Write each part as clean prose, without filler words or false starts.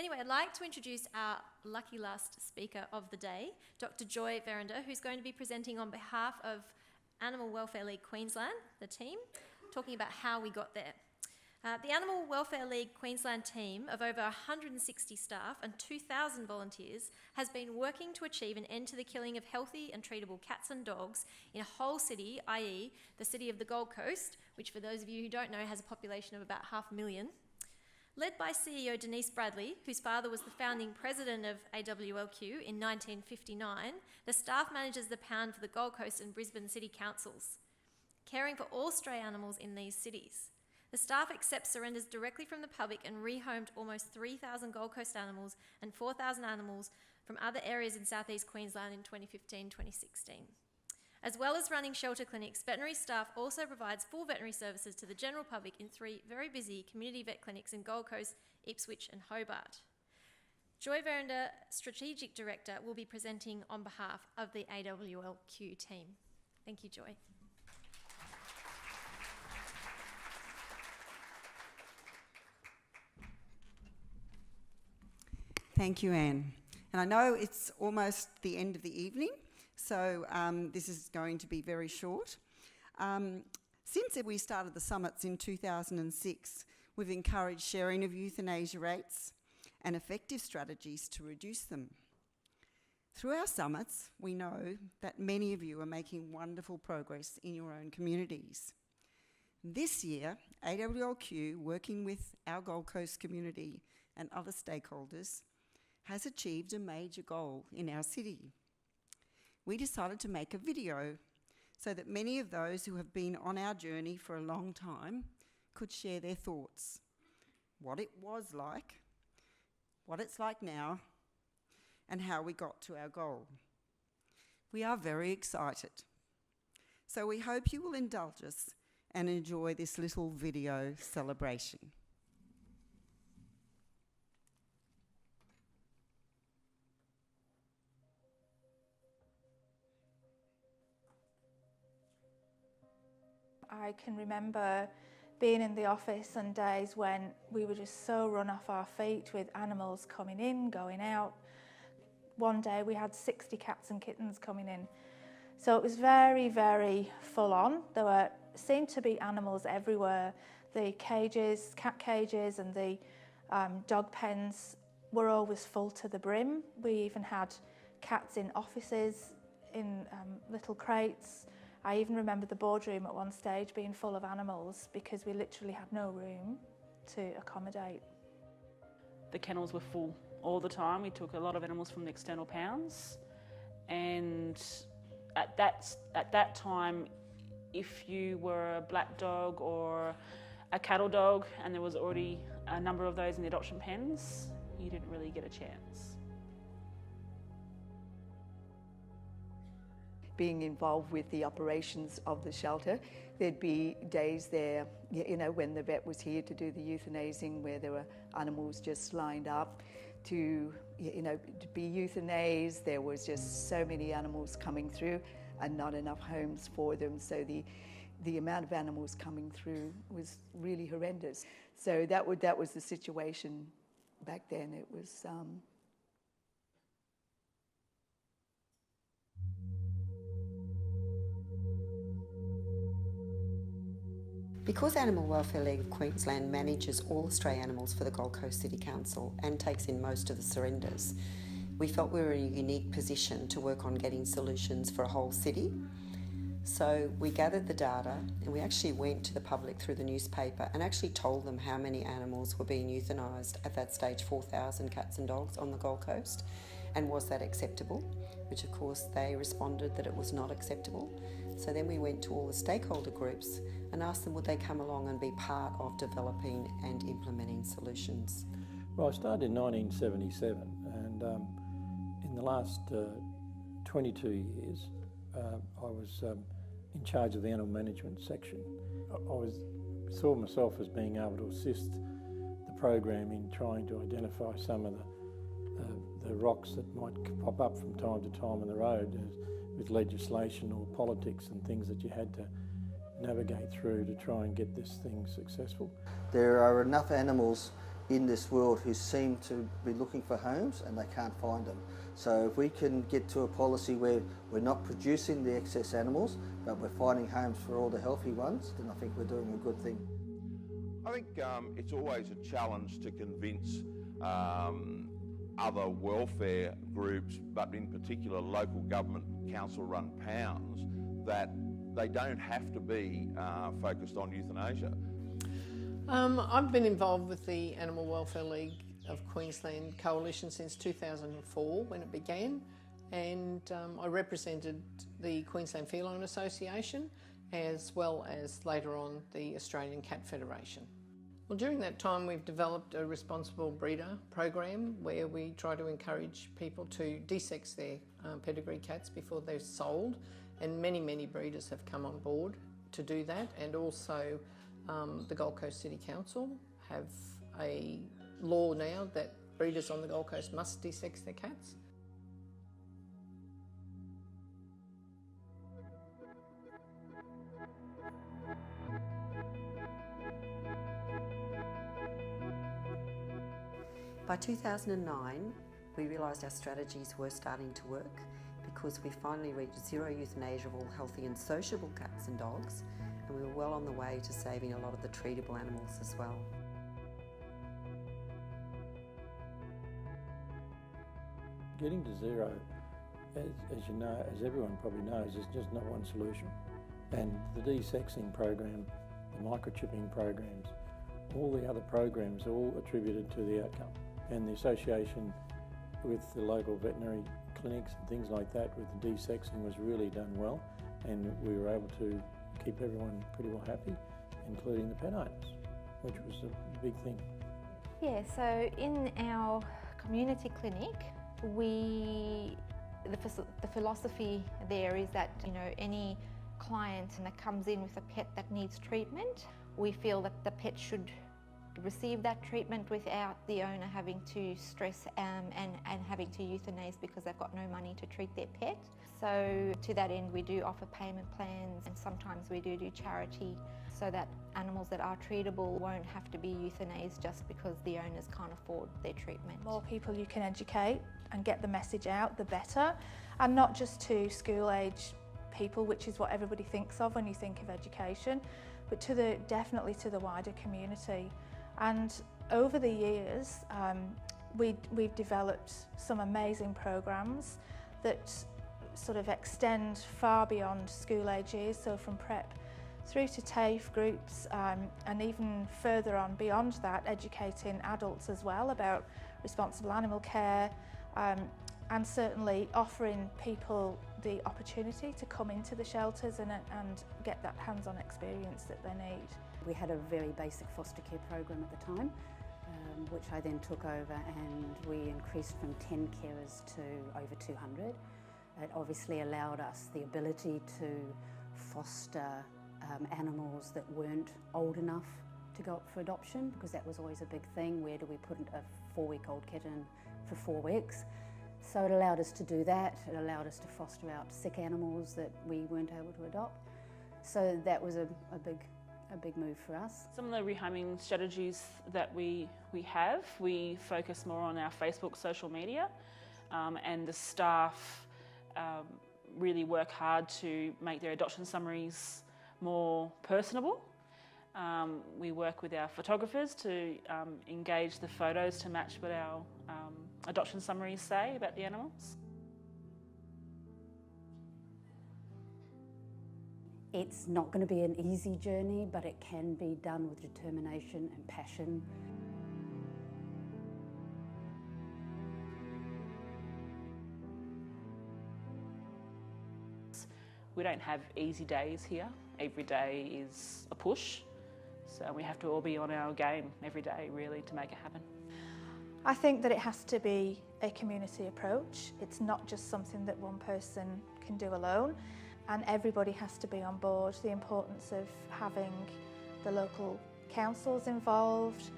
Anyway, I'd like to introduce our lucky last speaker of the day, Dr Joy Verrinder, who's going to be presenting on behalf of Animal Welfare League Queensland, the team, talking about how we got there. The Animal Welfare League Queensland team of over 160 staff and 2,000 volunteers has been working to achieve an end to the killing of healthy and treatable cats and dogs in a whole city, i.e. the city of the Gold Coast, which for those of you who don't know has a population of about 500,000. Led by CEO Denise Bradley, whose father was the founding president of AWLQ in 1959, the staff manages the pound for the Gold Coast and Brisbane City Councils, caring for all stray animals in these cities. The staff accepts surrenders directly from the public and rehomed almost 3,000 Gold Coast animals and 4,000 animals from other areas in southeast Queensland in 2015-2016. As well as running shelter clinics, veterinary staff also provides full veterinary services to the general public in 3 very busy community vet clinics in Gold Coast, Ipswich and Hobart. Joy Verrinder, Strategic Director, will be presenting on behalf of the AWLQ team. Thank you, Joy. Thank you, Anne. And I know it's almost the end of the evening, so this is going to be very short. Since we started the summits in 2006, we've encouraged sharing of euthanasia rates and effective strategies to reduce them. Through our summits, we know that many of you are making wonderful progress in your own communities. This year, AWLQ, working with our Gold Coast community and other stakeholders, has achieved a major goal in our city. We decided to make a video so that many of those who have been on our journey for a long time could share their thoughts, what it was like, what it's like now, and how we got to our goal. We are very excited. So we hope you will indulge us and enjoy this little video celebration. I can remember being in the office on days when we were just so run off our feet with animals coming in, going out. One day we had 60 cats and kittens coming in. So it was very, very full on. There seemed to be animals everywhere. The cages, cat cages and the dog pens were always full to the brim. We even had cats in offices, in little crates. I even remember the boardroom at one stage being full of animals because we literally had no room to accommodate. The kennels were full all the time. We took a lot of animals from the external pounds, and at that time, if you were a black dog or a cattle dog and there was already a number of those in the adoption pens, you didn't really get a chance. Being involved with the operations of the shelter, there'd be days there, you know, when the vet was here to do the euthanizing, where there were animals just lined up to, you know, to be euthanized. There was just so many animals coming through and not enough homes for them. So the amount of animals coming through was really horrendous. So that was the situation back then. It was Because Animal Welfare League of Queensland manages all the stray animals for the Gold Coast City Council and takes in most of the surrenders, we felt we were in a unique position to work on getting solutions for a whole city. So we gathered the data and we actually went to the public through the newspaper and actually told them how many animals were being euthanised at that stage, 4,000 cats and dogs on the Gold Coast, and was that acceptable? Which of course they responded that it was not acceptable. So then we went to all the stakeholder groups and asked them would they come along and be part of developing and implementing solutions. Well, I started in 1977 and in the last 22 years I was in charge of the animal management section. I saw myself as being able to assist the program in trying to identify some of the rocks that might pop up from time to time on the road with legislation or politics and things that you had to navigate through to try and get this thing successful. There are enough animals in this world who seem to be looking for homes and they can't find them. So if we can get to a policy where we're not producing the excess animals, but we're finding homes for all the healthy ones, then I think we're doing a good thing. I think it's always a challenge to convince other welfare groups, but in particular local government council-run pounds, that they don't have to be focused on euthanasia. I've been involved with the Animal Welfare League of Queensland coalition since 2004 when it began, and I represented the Queensland Feline Association as well as later on the Australian Cat Federation. Well, during that time we've developed a responsible breeder program where we try to encourage people to de-sex their pedigree cats before they're sold, and many breeders have come on board to do that, and also the Gold Coast City Council have a law now that breeders on the Gold Coast must de-sex their cats. By 2009, we realised our strategies were starting to work because we finally reached zero euthanasia of all healthy and sociable cats and dogs, and we were well on the way to saving a lot of the treatable animals as well. Getting to zero, as you know, as everyone probably knows, is just not one solution. And the de-sexing program, the microchipping programs, all the other programs are all attributed to the outcome. And the association with the local veterinary clinics and things like that with the de-sexing was really done well, and we were able to keep everyone pretty well happy, including the pet owners, which was a big thing. Yeah, so in our community clinic, the philosophy there is that, you know, any client that comes in with a pet that needs treatment, we feel that the pet should receive that treatment without the owner having to stress and having to euthanize because they've got no money to treat their pet. So to that end, we do offer payment plans, and sometimes we do charity so that animals that are treatable won't have to be euthanized just because the owners can't afford their treatment. The more people you can educate and get the message out, the better, and not just to school-age people, which is what everybody thinks of when you think of education, but definitely to the wider community. And over the years, we've developed some amazing programs that sort of extend far beyond school age years, so from prep through to TAFE groups, and even further on beyond that, educating adults as well about responsible animal care, and certainly offering people the opportunity to come into the shelters and get that hands-on experience that they need. We had a very basic foster care program at the time, which I then took over, and we increased from 10 carers to over 200. It obviously allowed us the ability to foster animals that weren't old enough to go up for adoption, because that was always a big thing. Where do we put a 4-week-old kitten for 4 weeks? So it allowed us to do that. It allowed us to foster out sick animals that we weren't able to adopt. So that was a big move for us. Some of the rehoming strategies that we have, we focus more on our Facebook social media, and the staff really work hard to make their adoption summaries more personable. We work with our photographers to engage the photos to match what our adoption summaries say about the animals. It's not going to be an easy journey, but it can be done with determination and passion. We don't have easy days here. Every day is a push, so we have to all be on our game every day really to make it happen. I think that it has to be a community approach. It's not just something that one person can do alone, and everybody has to be on board. The importance of having the local councils involved,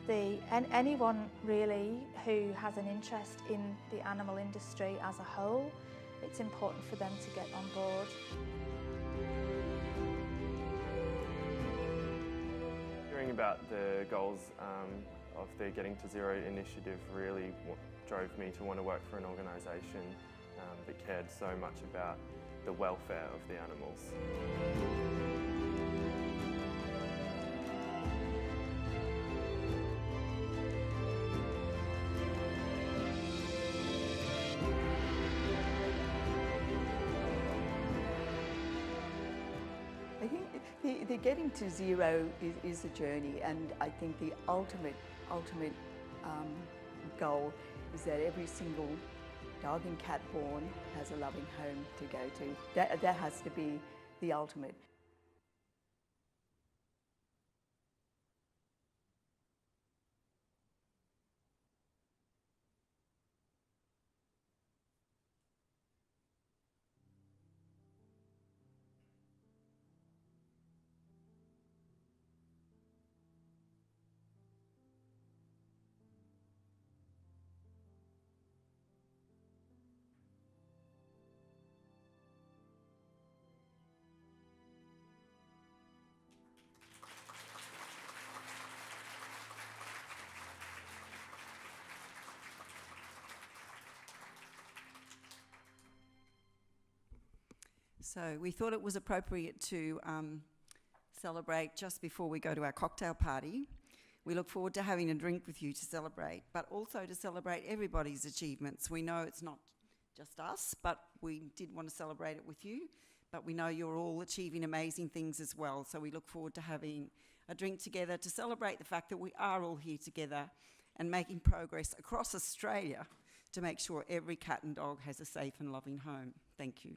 anyone really who has an interest in the animal industry as a whole, it's important for them to get on board. Hearing about the goals of the Getting to Zero initiative really drove me to want to work for an organisation that cared so much about the welfare of the animals. I think the Getting to Zero is a journey, and I think the ultimate goal is that every single dog and cat born has a loving home to go to. That has to be the ultimate. So we thought it was appropriate to celebrate just before we go to our cocktail party. We look forward to having a drink with you to celebrate, but also to celebrate everybody's achievements. We know it's not just us, but we did want to celebrate it with you, but we know you're all achieving amazing things as well. So we look forward to having a drink together to celebrate the fact that we are all here together and making progress across Australia to make sure every cat and dog has a safe and loving home. Thank you.